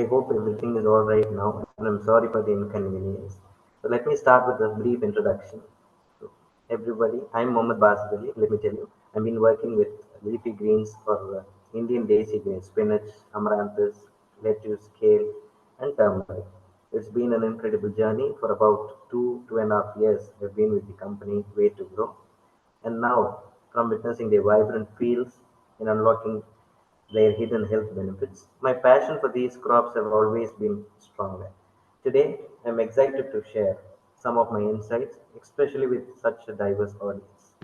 I hope everything is all right now, and I'm sorry for the inconvenience. So let me start with a brief introduction. So, everybody, I'm Mohamed Basith Ali. Let me tell you, I've been working with leafy greens for Indian desi greens, spinach, amaranthus, lettuce, kale, and turmeric. It's been an incredible journey for about 2.5 years. I've been with the company Way to Grow, and now, from witnessing their vibrant fields and unlocking their hidden health benefits, my passion for these crops have always been stronger. Today, I'm excited to share some of my insights, especially with such a diverse audience.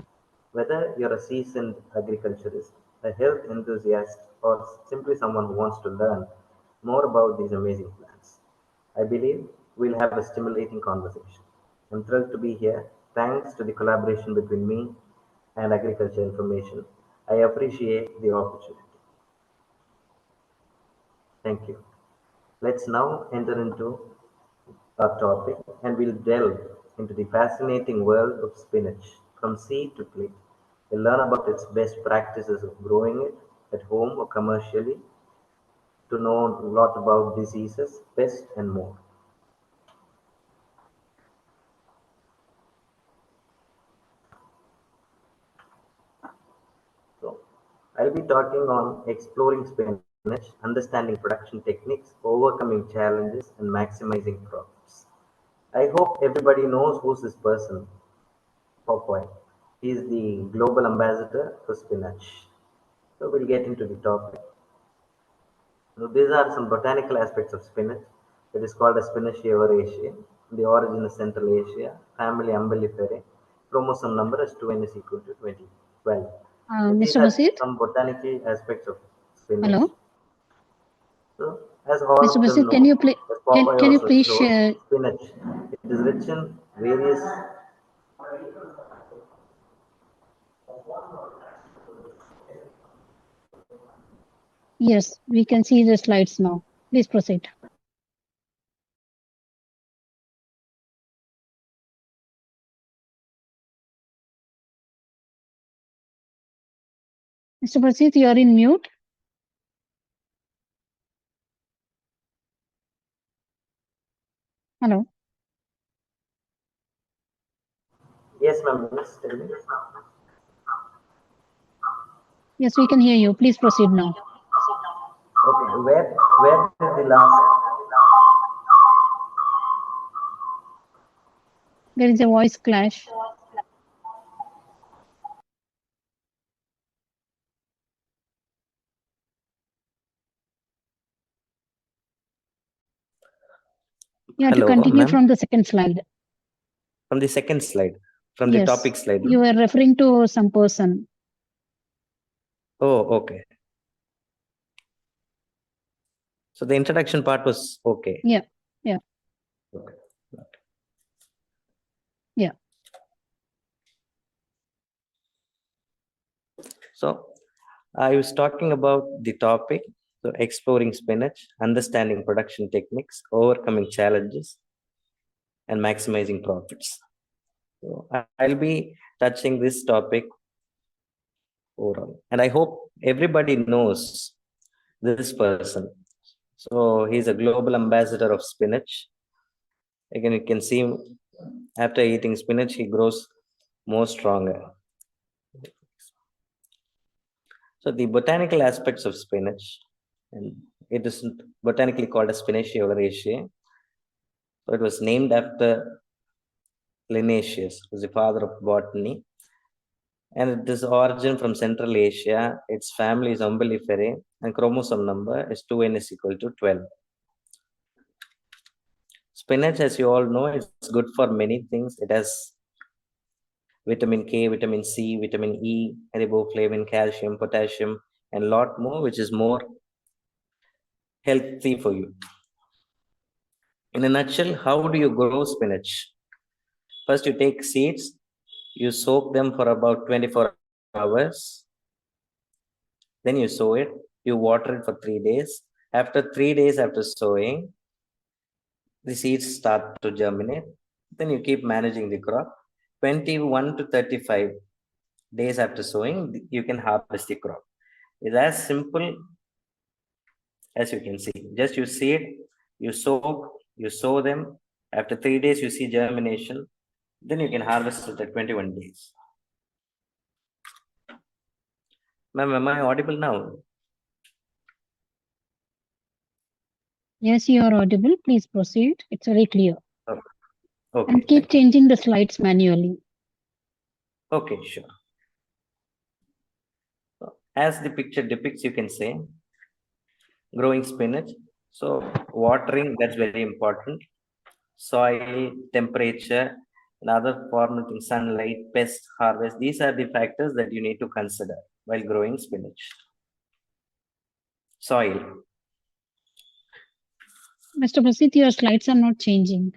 Whether you're a seasoned agriculturist, a health enthusiast, or simply someone who wants to learn more about these amazing plants, I believe we'll have a stimulating conversation. I'm thrilled to be here. Thanks to the collaboration between me and Agriculture Information, I appreciate the opportunity. Thank you. Let's now enter into our topic and we'll delve into the fascinating world of spinach from seed to plate. We'll learn about its best practices of growing it at home or commercially, to know a lot about diseases, pests, and more. So, I'll be talking on exploring spinach, understanding production techniques, overcoming challenges, and maximizing profits. I hope everybody knows who's this person, Popeye. He is the global ambassador for spinach. So we'll get into the topic. So these are some botanical aspects of spinach. It is called a Spinaceae ovariaceae. The origin is Central Asia. Family Umbelliferae. Chromosome number is 2n is equal to 12. So these Mr. are Basit? some botanical aspects of spinach. Hello, So as all Mr. of them Basit. Can know, you play? as Popeye Can you also please shows, share? spinach. It is rich in various. Yes, we can see the slides now. Please proceed. Mr. Basit, you are in mute. Hello. Yes, ma'am. Yes, tell me. Yes, we can hear you. Please proceed now. Okay, where did the last? There is a voice clash. You have to Hello, continue ma'am. from the second slide. From the second slide, from the Yes, topic slide. you are referring to some person. Oh, okay. So the introduction part was okay. Yeah. Okay. Yeah. So I was talking about the topic, so exploring spinach, understanding production techniques, overcoming challenges, and maximizing profits. So I'll be touching this topic overall, and I hope everybody knows this person. So he's a global ambassador of spinach. Again, you can see after eating spinach, he grows more stronger. So the botanical aspects of spinach, and it is botanically called as Spinaceae ovariaceae. So it was named after Linnaeus, who was the father of botany, and it is origin from Central Asia. Its family is Umbelliferae, and chromosome number is 2n is equal to 12. Spinach, as you all know, is good for many things. It has vitamin K, vitamin C, vitamin E, riboflavin, calcium, potassium, and a lot more, which is more healthy for you. In a nutshell, how do you grow spinach? First, you take seeds, you soak them for about 24 hours, then you sow it, you water it for 3 days. After 3 days after sowing, the seeds start to germinate. Then you keep managing the crop. 21 to 35 days after sowing, you can harvest the crop. It's as simple as you can see. Just you seed, you soak, you sow them. After 3 days, you see germination. Then you can harvest it at 21 days. Ma'am, am I audible now? Yes, you are audible. Please proceed. It's very clear. Oh, okay, And keep thank you. changing the slides manually. Okay, sure. As the picture depicts, you can say growing spinach. So watering, that's very important. Soil, temperature, and other formal things, sunlight, pest, harvest. These are the factors that you need to consider while growing spinach. Soil. Mr. Basith, your slides are not changing.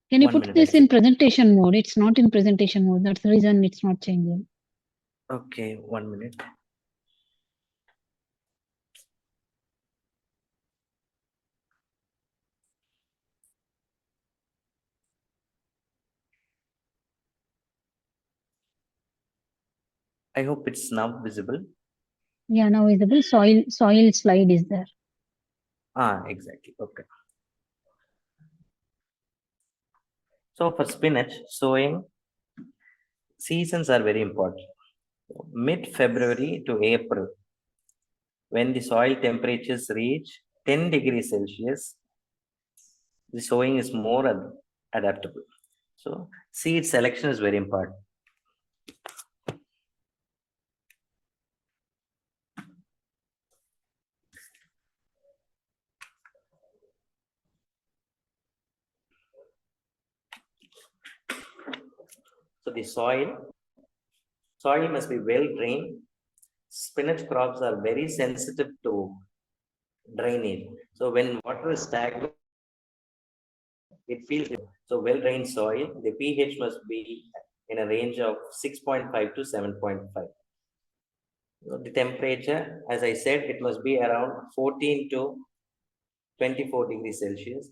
Can you 1 put minute, this I'll in see. presentation mode? It's not in presentation mode. That's the reason it's not changing. Okay, 1 minute. I hope it's now visible. Yeah, now visible. Soil slide is there. Exactly. Okay. So for spinach, sowing seasons are very important. Mid-February to April, when the soil temperatures reach 10 degrees Celsius, the sowing is more adaptable. So seed selection is very important. So the soil must be well drained. Spinach crops are very sensitive to drainage. So when water is stagnant, it feels so well drained soil. The pH must be in a range of 6.5 to 7.5. The temperature, as I said, it must be around 14 to 24 degrees Celsius.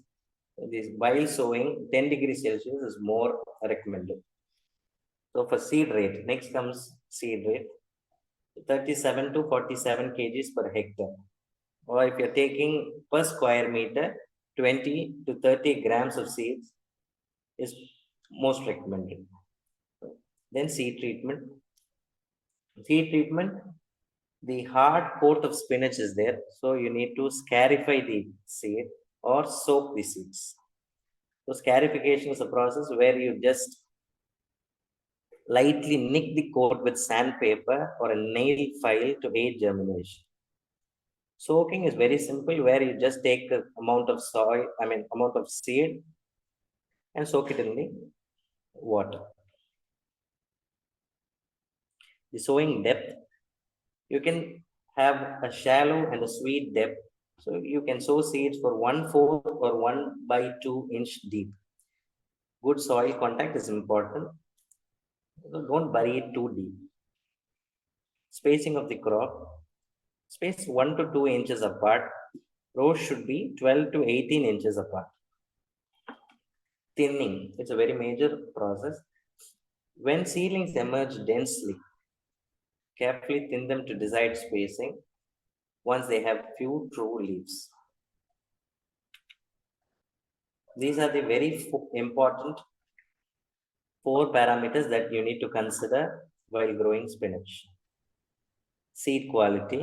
This while sowing, 10 degrees Celsius is more recommended. So for seed rate, next comes seed rate, 37 to 47 kgs per hectare. Or if you're taking per square meter, 20 to 30 grams of seeds is most recommended. Then seed treatment. Seed treatment, the hard coat of spinach is there, so you need to scarify the seed or soak the seeds. So scarification is a process where you just lightly nick the coat with sandpaper or a nail file to aid germination. Soaking is very simple, where you just take the amount of amount of seed and soak it in the water. The sowing depth, you can have a shallow and a sweet depth. So you can sow seeds for 1/4 or 1/2 inch deep. Good soil contact is important. So don't bury it too deep. Spacing of the crop, space 1 to 2 inches apart. Rows should be 12 to 18 inches apart. Thinning, it's a very major process. When seedlings emerge densely, carefully thin them to desired spacing once they have few true leaves. These are the very important 4 parameters that you need to consider while growing spinach. Seed quality,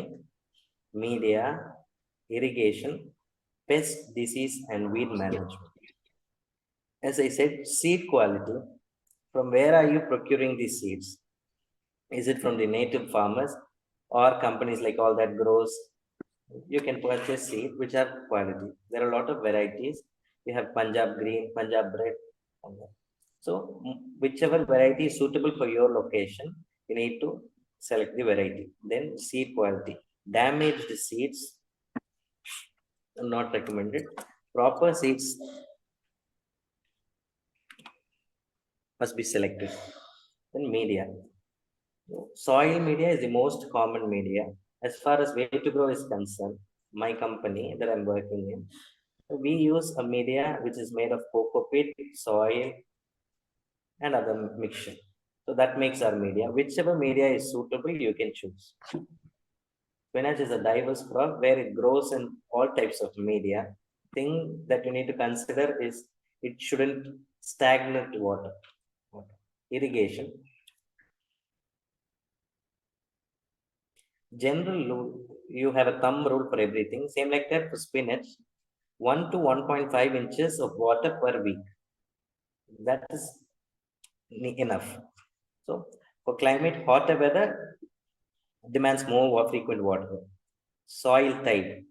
media, irrigation, pest, disease, and weed management. As I said, seed quality, from where are you procuring these seeds? Is it from the native farmers or companies like All That Grows? You can purchase seed which are quality. There are a lot of varieties. You have Punjab Green, Punjab Red. So whichever variety is suitable for your location, you need to select the variety. Then seed quality. Damaged seeds are not recommended. Proper seeds must be selected. Then media. Soil media is the most common media. As far as way to grow is concerned, my company that I'm working in, we use a media which is made of coco peat, soil, and other mixture. So that makes our media. Whichever media is suitable, you can choose. Spinach is a diverse crop where it grows in all types of media. Thing that you need to consider is it shouldn't stagnate water. Irrigation. General rule, you have a thumb rule for everything. Same like that for spinach. 1 to 1.5 inches of water per week. That is enough. So for climate, hotter weather demands more frequent water. Soil type.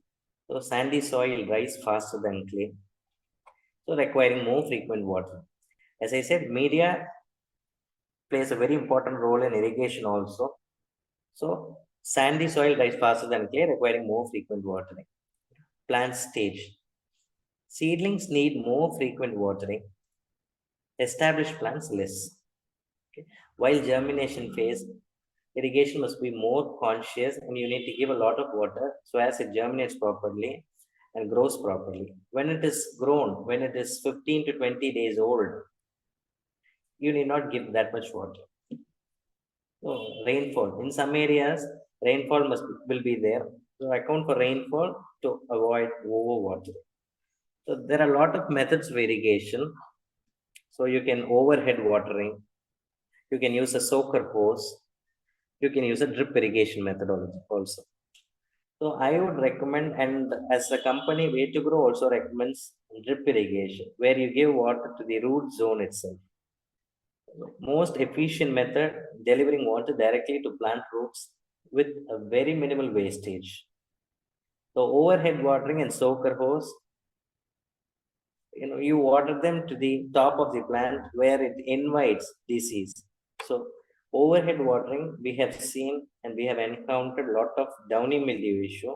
So sandy soil dries faster than clay, so requiring more frequent water. As I said, media plays a very important role in irrigation also. So sandy soil dries faster than clay, requiring more frequent watering. Plant stage. Seedlings need more frequent watering. Established plants less. Okay. While germination phase, irrigation must be more conscious and you need to give a lot of water so as it germinates properly and grows properly. When it is grown, when it is 15 to 20 days old, you need not give that much water. So rainfall. In some areas, rainfall will be there. So account for rainfall to avoid overwatering. So there are a lot of methods of irrigation. So you can overhead watering. You can use a soaker hose. You can use a drip irrigation methodology also. So I would recommend, and as a company, Way to Grow also recommends drip irrigation, where you give water to the root zone itself. Most efficient method, delivering water directly to plant roots with a very minimal wastage. So overhead watering and soaker hose, you water them to the top of the plant where it invites disease. So overhead watering, we have seen and we have encountered a lot of downy mildew issue,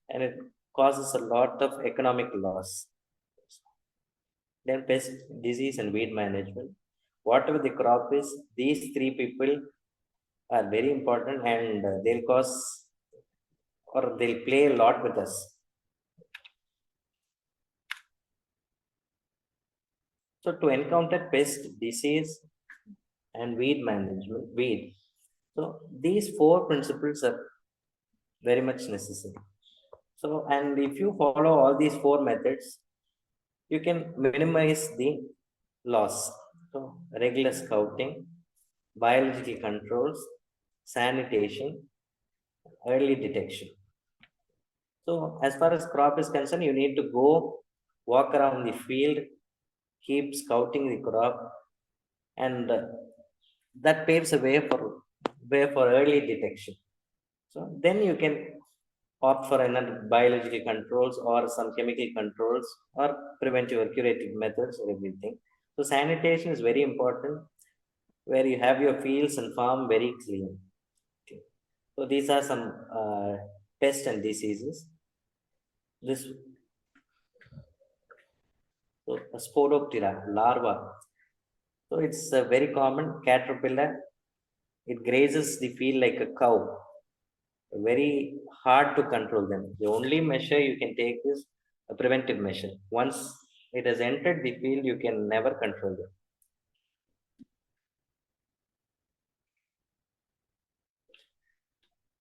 and it causes a lot of economic loss. Then pest, disease, and weed management. Whatever the crop is, these three people are very important, and they'll cause or they'll play a lot with us. So to encounter pest, disease, and weed management, weed. So these four principles are very much necessary. So, and if you follow all these four methods, you can minimize the loss. So regular scouting, biological controls, sanitation, early detection. So as far as crop is concerned, you need to go walk around the field, keep scouting the crop, and that paves a way for early detection. So then you can opt for another biological controls or some chemical controls or preventive or curative methods or everything. So sanitation is very important, where you have your fields and farm very clean. Okay. So these are some pests and diseases. This so a Spodoptera larva. So it's a very common caterpillar. It grazes the field like a cow. Very hard to control them. The only measure you can take is a preventive measure. Once it has entered the field, you can never control them.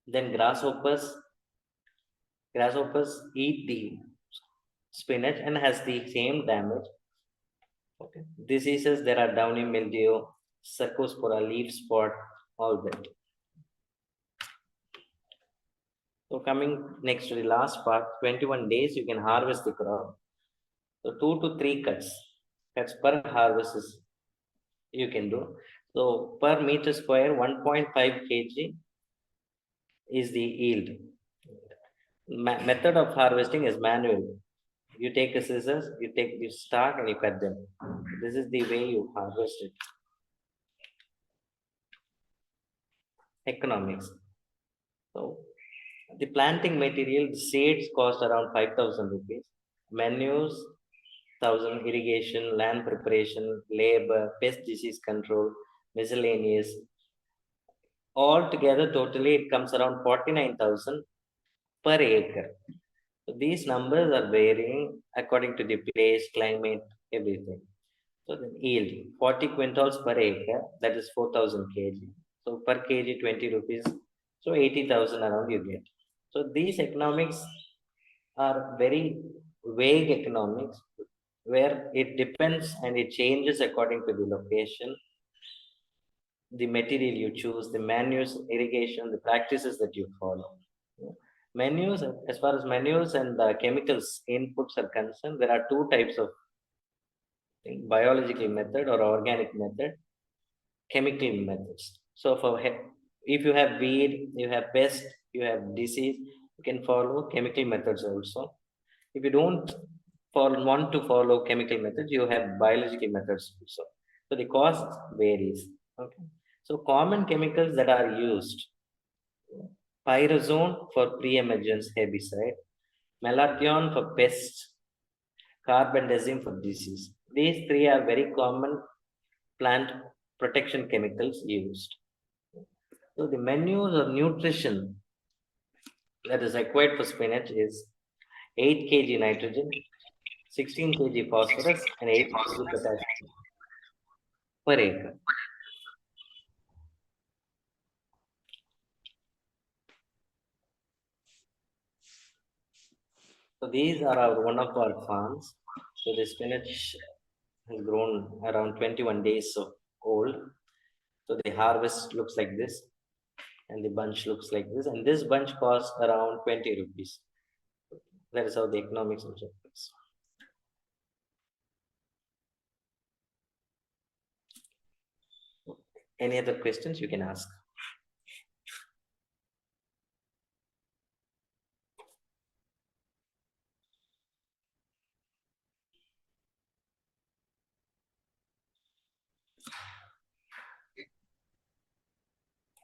Then grasshoppers eat the spinach and has the same damage. Okay. Diseases, there are downy mildew, cercospora, leaf spot, all that. So coming next to the last part, 21 days you can harvest the crop. So 2 to 3 cuts per harvest is you can do. So per meter square, 1.5 kg is the yield. Method of harvesting is manual. You take a scissors, you start and you cut them. This is the way you harvest it. Economics. So the planting material, the seeds cost around 5,000 rupees. Menus, 1,000, irrigation, land preparation, labor, pest disease control, miscellaneous. All together, totally, it comes around 49,000 per acre. So these numbers are varying according to the place, climate, everything. So the yield, 40 quintals per acre, that is 4,000 kg. So per kg, 20 rupees. So 80,000 around you get. So these economics are very vague economics where it depends and it changes according to the location, the material you choose, the menus, irrigation, the practices that you follow. Menus, as far as menus and the chemicals inputs are concerned, there are two types of biological method or organic method, chemical methods. So if you have weed, you have pest, you have disease, you can follow chemical methods also. If you don't want to follow chemical methods, you have biological methods also. So the cost varies. Okay. So common chemicals that are used: pyrazone for pre-emergence herbicide, malathion for pests, carbendazim for disease. These three are very common plant protection chemicals used. So the menus or nutrition that is required for spinach is 8 kg nitrogen, 16 kg phosphorus, and 8 kg potassium per acre. So these are one of our farms. So the spinach has grown around 21 days of old. So the harvest looks like this, and the bunch looks like this, and this bunch costs around 20 rupees. That is how the economics also works. Any other questions you can ask?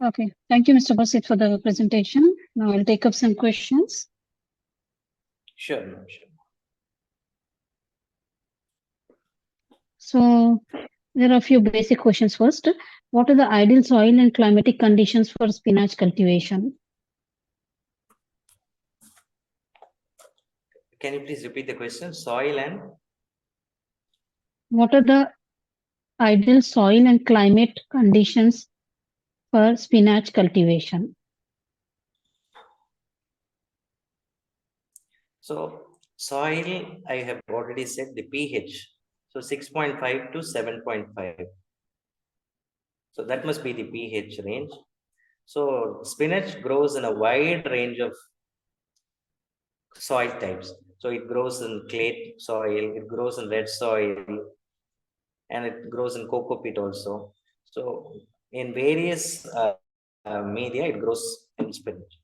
Okay. Thank you, Mr. Basit, for the presentation. Now I'll take up some questions. Sure, ma'am, sure. So there are a few basic questions first. What are the ideal soil and climatic conditions for spinach cultivation? Can you please repeat the question? Soil and What are the ideal soil and climate conditions for spinach cultivation? so soil, I have already said the pH. So 6.5 to 7.5. So that must be the pH range. So spinach grows in a wide range of soil types. So it grows in clay soil, it grows in red soil, and it grows in cocoa pit also. So in various media, it grows in spinach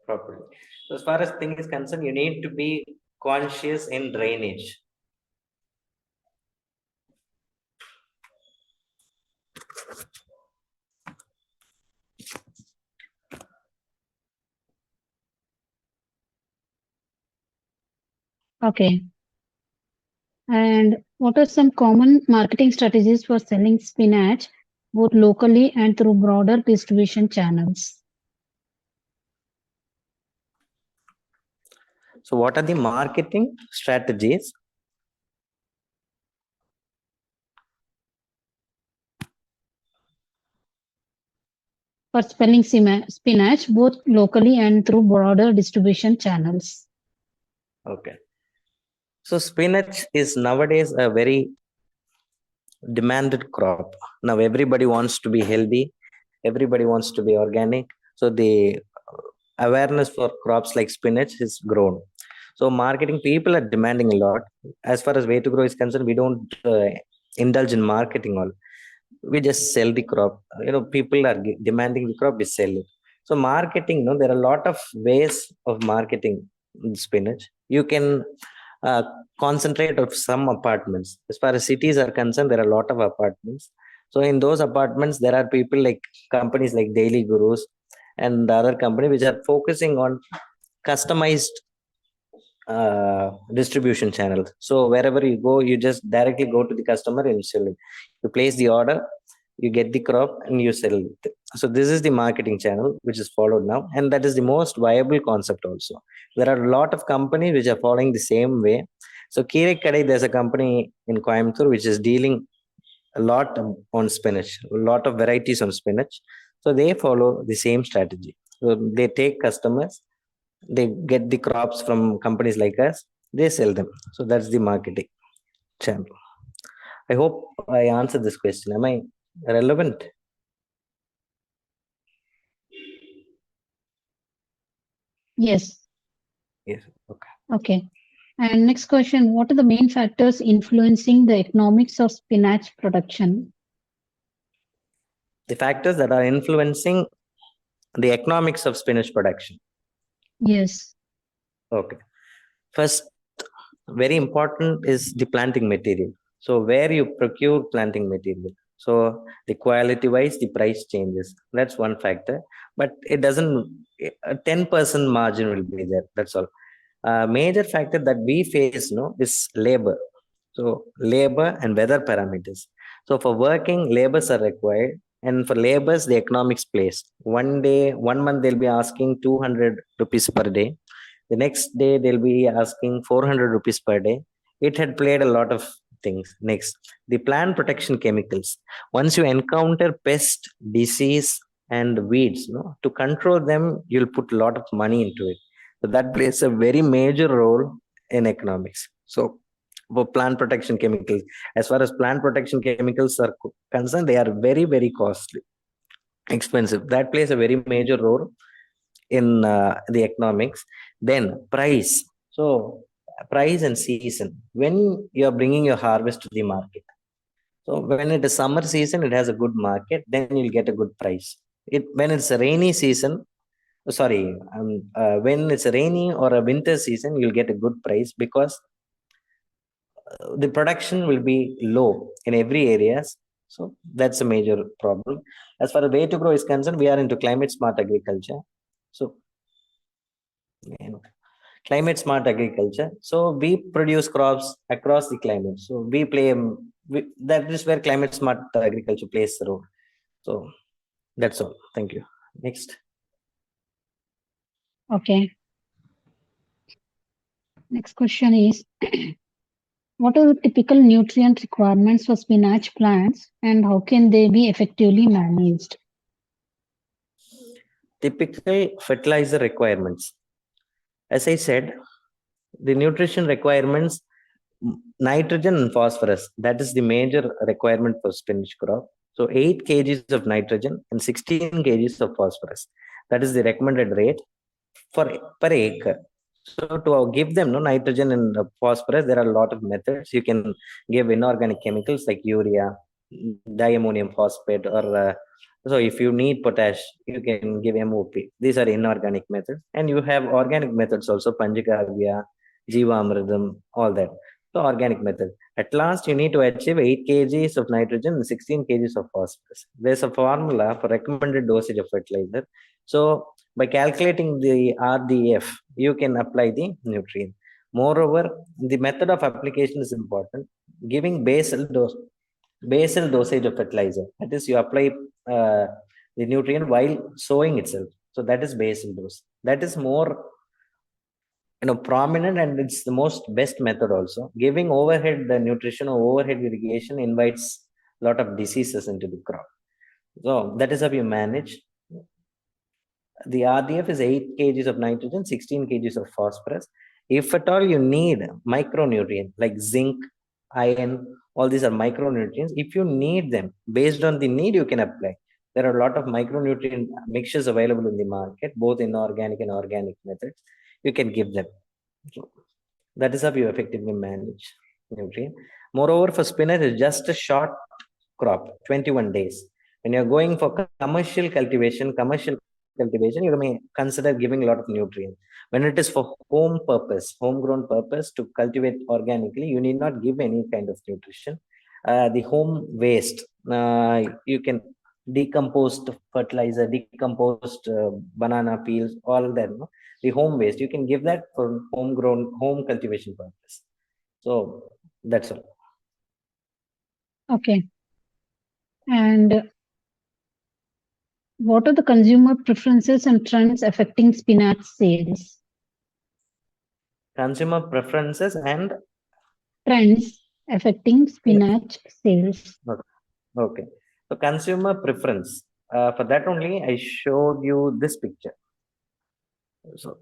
properly. So as far as thing is concerned, you need to be conscious in drainage. Okay. And what are some common marketing strategies for selling spinach both locally and through broader distribution channels? So what are the marketing strategies? For selling spinach both locally and through broader distribution channels? Okay. So spinach is nowadays a very demanded crop. Now everybody wants to be healthy, everybody wants to be organic. So the awareness for crops like spinach has grown. So marketing people are demanding a lot. As far as way to grow is concerned, we don't indulge in marketing all. We just sell the crop. People are demanding the crop, we sell it. So marketing, no, there are a lot of ways of marketing spinach. You can uh, concentrate of some apartments. As far as cities are concerned, there are a lot of apartments. So in those apartments, there are people like companies like Daily Gurus and the other company which are focusing on customized distribution channels. So wherever you go, you just directly go to the customer and sell it. You place the order, you get the crop, and you sell it. So this is the marketing channel which is followed now, and that is the most viable concept also. There are a lot of companies which are following the same way. So Kire Kadai, there's a company in Coimbatore which is dealing a lot on spinach, a lot of varieties on spinach. So they follow the same strategy. So they take customers, they get the crops from companies like us, they sell them. So that's the marketing channel. I hope I answered this question. Am I relevant? Yes. Yes. Okay. Okay. And next question, what are the main factors influencing the economics of spinach production? The factors that are influencing the economics of spinach production. Yes. Okay. First, very important is the planting material. So where you procure planting material. So the quality wise, the price changes. That's one factor. But it doesn't, a 10% margin will be there. That's all. A major factor that we face is labor. So labor and weather parameters. So for working, labors are required. And for labors, the economics plays. One day, 1 month, they'll be asking 200 rupees per day. The next day, they'll be asking 400 rupees per day. It had played a lot of things. Next, the plant protection chemicals. Once you encounter pest, disease, and weeds, to control them, you'll put a lot of money into it. So that plays a very major role in economics. So for plant protection chemicals, as far as plant protection chemicals are concerned, they are very, very costly, expensive. That plays a very major role in the economics. Then price. So price and season, when you are bringing your harvest to the market. So when it is summer season, it has a good market, then you'll get a good price. It when it's a rainy season, sorry, when it's a rainy or a winter season, you'll get a good price because the production will be low in every areas. So that's a major problem. As far as way to grow is concerned, we are into climate smart agriculture. So climate smart agriculture. So we produce crops across the climate. So that is where climate smart agriculture plays the role. So that's all. Thank you. Next. Okay. Next question is, what are the typical nutrient requirements for spinach plants and how can they be effectively managed? Typical fertilizer requirements. As I said, the nutrition requirements, nitrogen and phosphorus, that is the major requirement for spinach crop. So 8 kgs of nitrogen and 16 kgs of phosphorus. That is the recommended rate for per acre. So to give them nitrogen and phosphorus, there are a lot of methods. You can give inorganic chemicals like urea, diammonium phosphate, or so if you need potash, you can give MOP. These are inorganic methods, and you have organic methods also, Panchagavya, Jiva Amridam, all that. So organic method. At last, you need to achieve 8 kgs of nitrogen and 16 kgs of phosphorus. There's a formula for recommended dosage of fertilizer. So by calculating the RDF, you can apply the nutrient. Moreover, the method of application is important. Giving basal dosage of fertilizer. That is, you apply the nutrient while sowing itself. So that is basal dose. That is more prominent, and it's the most best method also. Giving overhead the nutrition or overhead irrigation invites a lot of diseases into the crop. So that is how you manage. The RDF is 8 kgs of nitrogen, 16 kgs of phosphorus. If at all you need micronutrient like zinc, iron, all these are micronutrients. If you need them, based on the need, you can apply. There are a lot of micronutrient mixtures available in the market, both inorganic and organic methods. You can give them. So that is how you effectively manage nutrient. Moreover, for spinach, it's just a short crop, 21 days. When you're going for commercial cultivation, you may consider giving a lot of nutrients. When it is for homegrown purpose to cultivate organically, you need not give any kind of nutrition. The home waste, you can decomposed fertilizer, decomposed banana peels, all that. The home waste, you can give that for home cultivation purpose. So that's all. Okay. And what are the consumer preferences and trends affecting spinach sales? Consumer preferences and Trends affecting spinach sales. okay. So consumer preference. For that only, I showed you this picture. So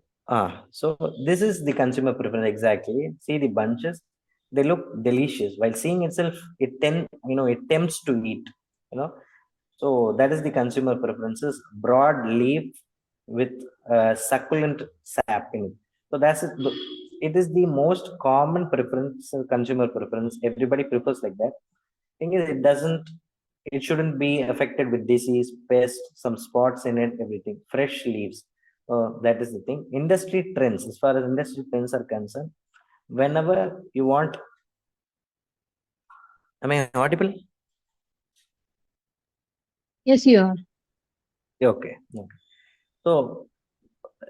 this is the consumer preference exactly. See the bunches, they look delicious. While seeing itself, it tempts to eat. You know, so that is the consumer preferences. Broad leaf with succulent sap in it. So that's it. It is the most common preference, consumer preference. Everybody prefers like that. Thing is, it shouldn't be affected with disease, pest, some spots in it, everything. Fresh leaves. That is the thing. Industry trends, as far as industry trends are concerned, whenever you want, am I audible? Yes, you are. Okay. Okay. So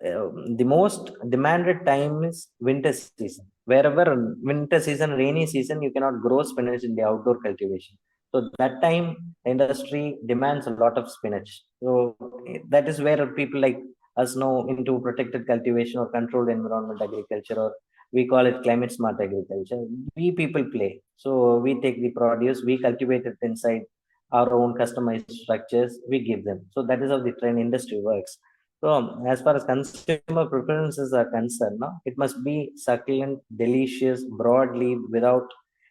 the most demanded time is winter season. Wherever winter season, rainy season, you cannot grow spinach in the outdoor cultivation. So that time, the industry demands a lot of spinach. So that is where people like us know into protected cultivation or controlled environment agriculture, or we call it climate smart agriculture. We people play. So we take the produce, we cultivate it inside our own customized structures, we give them. So that is how the trend industry works. So, as far as consumer preferences are concerned, no, it must be succulent, delicious, broadleaf, without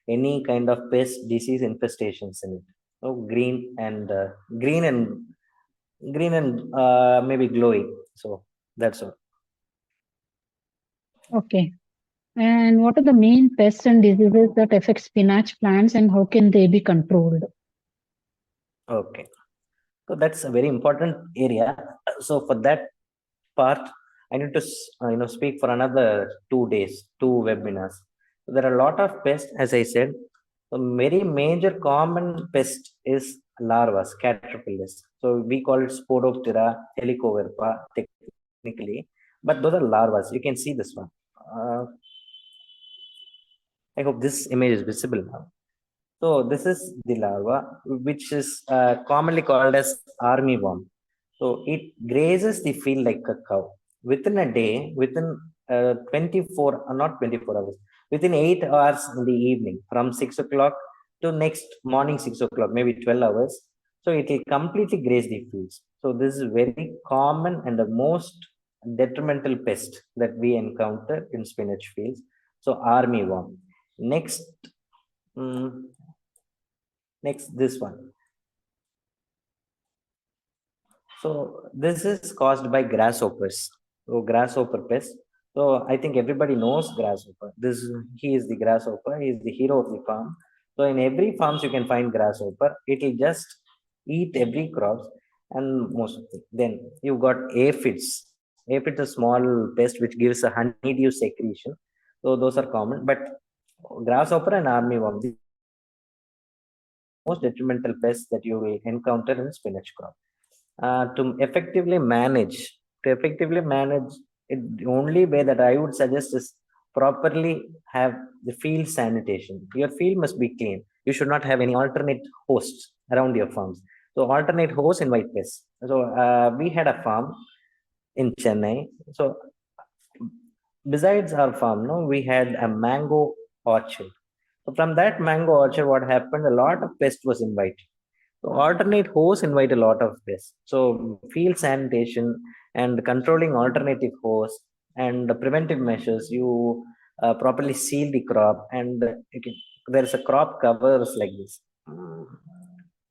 any kind of pest disease infestations in it. So, green and maybe glowing. So that's all. Okay. And what are the main pests and diseases that affect spinach plants and how can they be controlled? Okay. So that's a very important area. So for that part, I need to speak for another 2 days, two webinars. So there are a lot of pests, as I said. The very major common pest is larvae, caterpillars. So we call it Spodoptera helicoverpa technically, but those are larvae. You can see this one. Uh, I hope this image is visible now. So this is the larva, which is commonly called as army worm. So it grazes the field like a cow. Within a day, within 24, not 24 hours, within 8 hours in the evening, from 6 o'clock to next morning 6 o'clock, maybe 12 hours. So it will completely graze the fields. So this is very common and the most detrimental pest that we encounter in spinach fields. So army worm. Next, mm, next this one. So this is caused by grasshoppers. So grasshopper pest. So I think everybody knows grasshopper. He is the grasshopper. He is the hero of the farm. So in every farms you can find grasshopper. It will just eat every crops and most of it. Then you got aphids. Aphid is a small pest which gives a honeydew secretion. So those are common. But grasshopper and armyworm, these are the most detrimental pests that you will encounter in spinach crop. To effectively manage it, the only way that I would suggest is properly have the field sanitation. Your field must be clean. You should not have any alternate hosts around your farms. So alternate hosts invite pests. So we had a farm in Chennai. So besides our farm, no, we had a mango orchard. So from that mango orchard, what happened, a lot of pest was invited. So alternate hosts invite a lot of pests. So field sanitation and controlling alternative hosts and the preventive measures, you properly seal the crop, and there's a crop covers like this.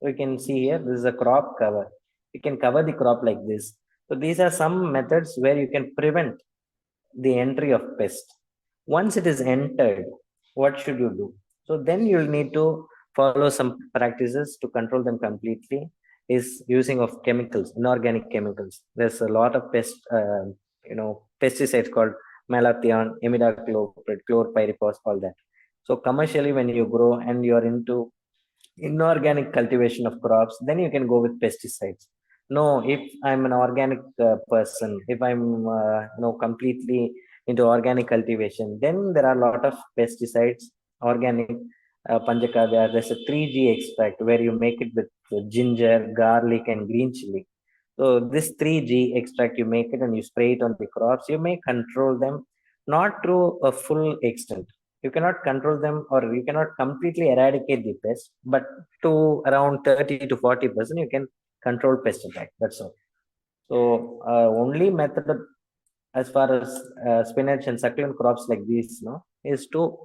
We can see here, this is a crop cover. You can cover the crop like this. So these are some methods where you can prevent the entry of pest. Once it is entered, what should you do? So then you'll need to follow some practices to control them completely. Is using of chemicals, inorganic chemicals. There's a lot of pesticides called malathion, imidacloprid, chlorpyrifos, all that. So commercially, when you grow and you're into inorganic cultivation of crops, then you can go with pesticides. No, if I'm an organic person, if I'm completely into organic cultivation, then there are a lot of pesticides, organic panchakavya. There's a 3G extract where you make it with ginger, garlic, and green chili. So this 3G extract, you make it and you spray it on the crops. You may control them, not through a full extent. You cannot control them, or you cannot completely eradicate the pest, but to around 30 to 40% you can control pest attack. That's all. So only method as far as spinach and succulent crops like these, no, is to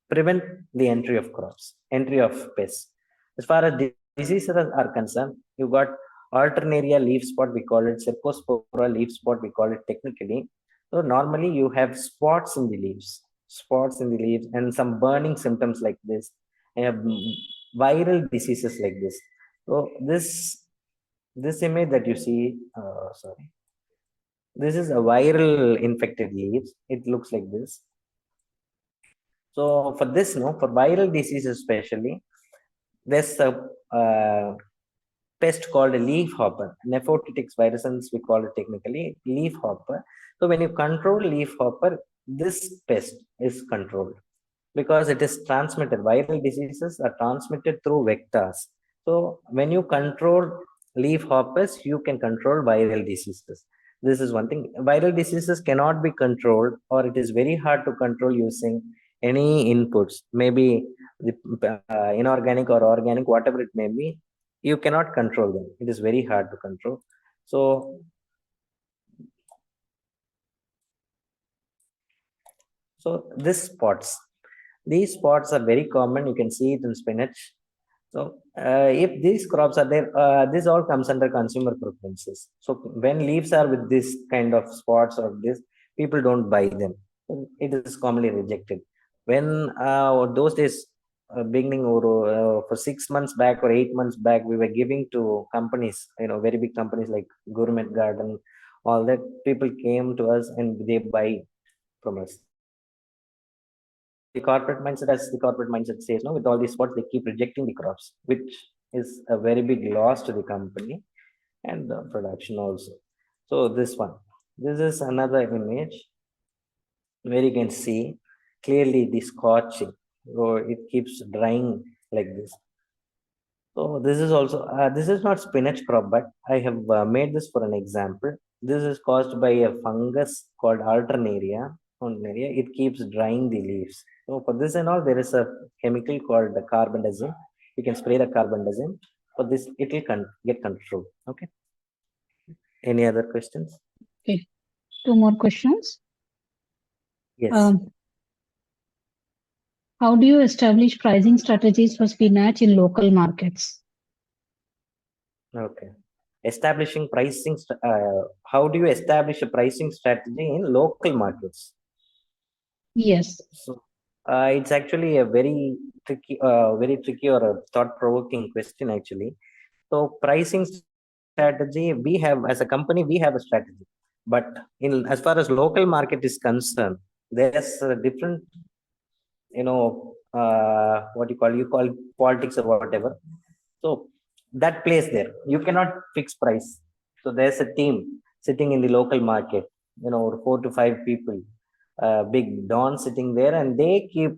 prevent the entry of crops, entry of pests. As far as diseases are concerned, you got alternaria leaf spot, we call it cercospora leaf spot, we call it technically. So normally you have spots in the leaves, and some burning symptoms like this. You have viral diseases like this. So this image that you see, sorry, this is a viral infected leaves. It looks like this. So for this, no, for viral diseases especially, there's a pest called a leaf hopper. Nephrotics virusans, we call it technically leaf hopper. So when you control leaf hopper, this pest is controlled because it is transmitted. Viral diseases are transmitted through vectors. So when you control leaf hoppers, you can control viral diseases. This is one thing. Viral diseases cannot be controlled, or it is very hard to control using any inputs. Maybe the inorganic or organic, whatever it may be, you cannot control them. It is very hard to control. So these spots are very common. You can see it in spinach. So if these crops are there, this all comes under consumer preferences. So when leaves are with this kind of spots or this, people don't buy them. It is commonly rejected. When those days, beginning or for 6 months back or 8 months back, we were giving to companies, very big companies like Gourmet Garden, all that. People came to us and they buy from us. So the corporate mindset, as the corporate mindset says, no, with all these spots, they keep rejecting the crops, which is a very big loss to the company and the production also. So this is another image where you can see clearly the scorching. So it keeps drying like this. So this is also this is not spinach crop, but I have made this for an example. This is caused by a fungus called alternaria. Alternaria. It keeps drying the leaves. So for this and all, there is a chemical called the carbendazim. You can spray the carbendazim. For this, it will get controlled. Okay. Any other questions? Okay. Two more questions. Yes. How do you establish pricing strategies for spinach in local markets? Okay. Establishing pricing. How do you establish a pricing strategy in local markets? Yes. So it's actually a very tricky or a thought-provoking question actually. So pricing strategy, we have as a company, we have a strategy, but in as far as local market is concerned, there's a different, what you call politics or whatever. So that plays there. You cannot fix price. So there's a team sitting in the local market, 4 to 5 people, big don sitting there, and they keep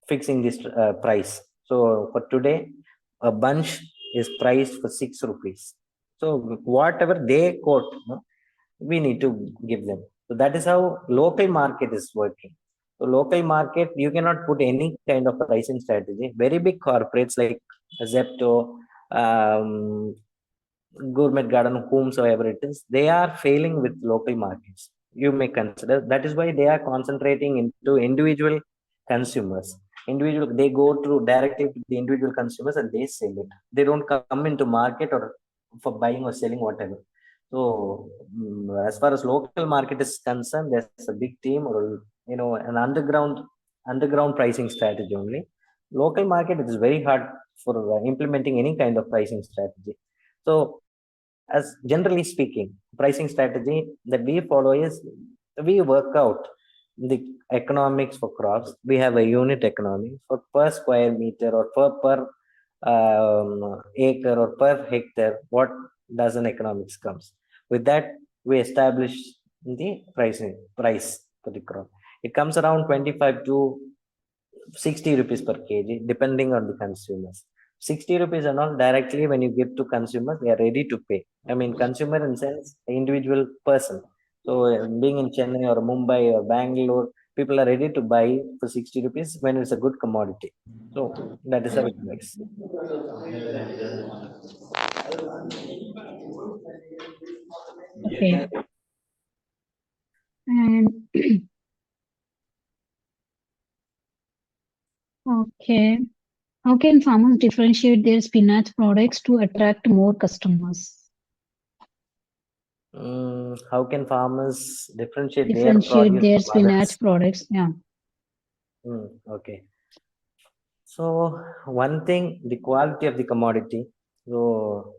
fixing this price. So for today, a bunch is priced for 6 rupees. So whatever they quote, we need to give them. So that is how local market is working. So local market, you cannot put any kind of pricing strategy. Very big corporates like Zepto, um, Gourmet Garden, whomsoever it is, they are failing with local markets. You may consider that is why they are concentrating into individual consumers. Individual, they go through directly to the individual consumers and they sell it. They don't come into market or for buying or selling whatever. So as far as local market is concerned, there's a big team or an underground pricing strategy only. Local market, it is very hard for implementing any kind of pricing strategy. So as generally speaking, pricing strategy that we follow is we work out the economics for crops. We have a unit economics for per square meter or per acre or per hectare. What does an economics comes with that? We establish the price for the crop. It comes around 25 to 60 rupees per kg, depending on the consumers. 60 rupees and all directly when you give to consumers, they are ready to pay. I mean, consumer in sense, individual person. So being in Chennai or Mumbai or Bangalore, people are ready to buy for 60 rupees when it's a good commodity. So that is how it works. Okay. And okay, how can farmers differentiate their spinach products to attract more customers? How can farmers differentiate their Differentiate produce their from others? spinach products. Yeah. Okay. So one thing, the quality of the commodity. So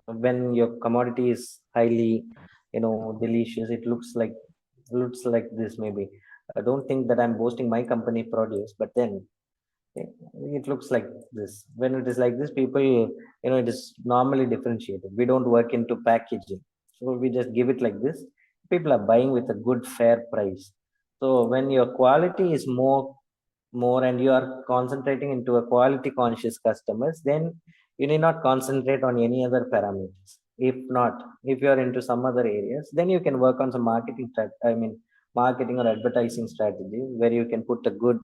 when your commodity is highly, delicious, it looks like this maybe. I don't think that I'm boasting my company produce, but then it it looks like this. When it is like this, people, it is normally differentiated. We don't work into packaging, so we just give it like this. People are buying with a good fair price. So when your quality is more and you are concentrating into a quality conscious customers, then you need not concentrate on any other parameters. If not, if you are into some other areas, then you can work on some marketing or advertising strategy where you can put a good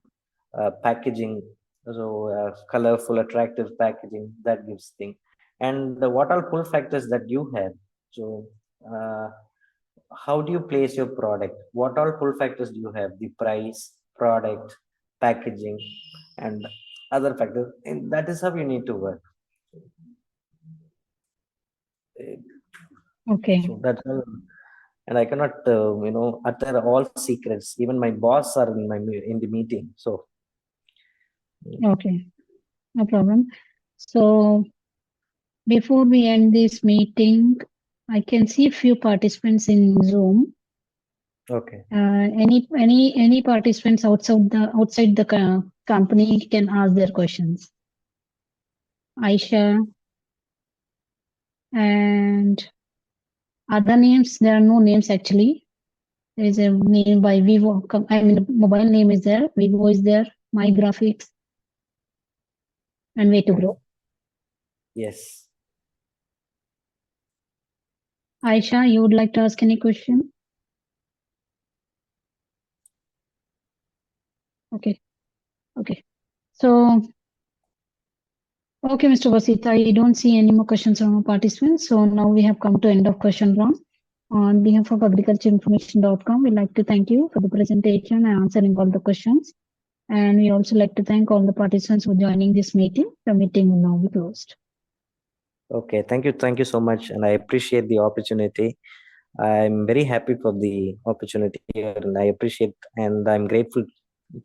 packaging, so colorful attractive packaging that gives thing. And what all pull factors that you have. So uh, how do you place your product? What all pull factors do you have? The price, product, packaging, and other factors. And that is how you need to work. Okay. So that's all. And I cannot, utter all secrets. Even my boss are in the meeting. So Okay. No problem. So before we end this meeting, I can see few participants in Zoom. okay, Any participants outside the company can ask their questions. Aisha and other names, there are no names actually. There is a name by Vivo. I mean, the mobile name is there. Vivo is there. My Graphics and Way to Grow. yes. Aisha, you would like to ask any question? Okay. Okay. So, okay, Mr. Basit, I don't see any more questions from our participants. So now we have come to end of question round. On behalf of agricultureinformation.com, we'd like to thank you for the presentation and answering all the questions. And we also like to thank all the participants for joining this meeting. The meeting will now be closed. Okay, thank you so much, and I appreciate the opportunity. I'm very happy for the opportunity here, and I appreciate and I'm grateful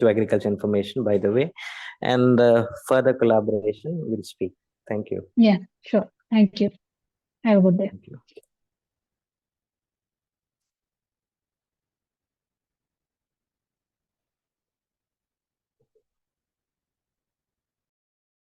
to Agriculture Information, by the way, and further collaboration will speak. Thank you. Yeah, sure. Thank you. Have a good day. Thank you.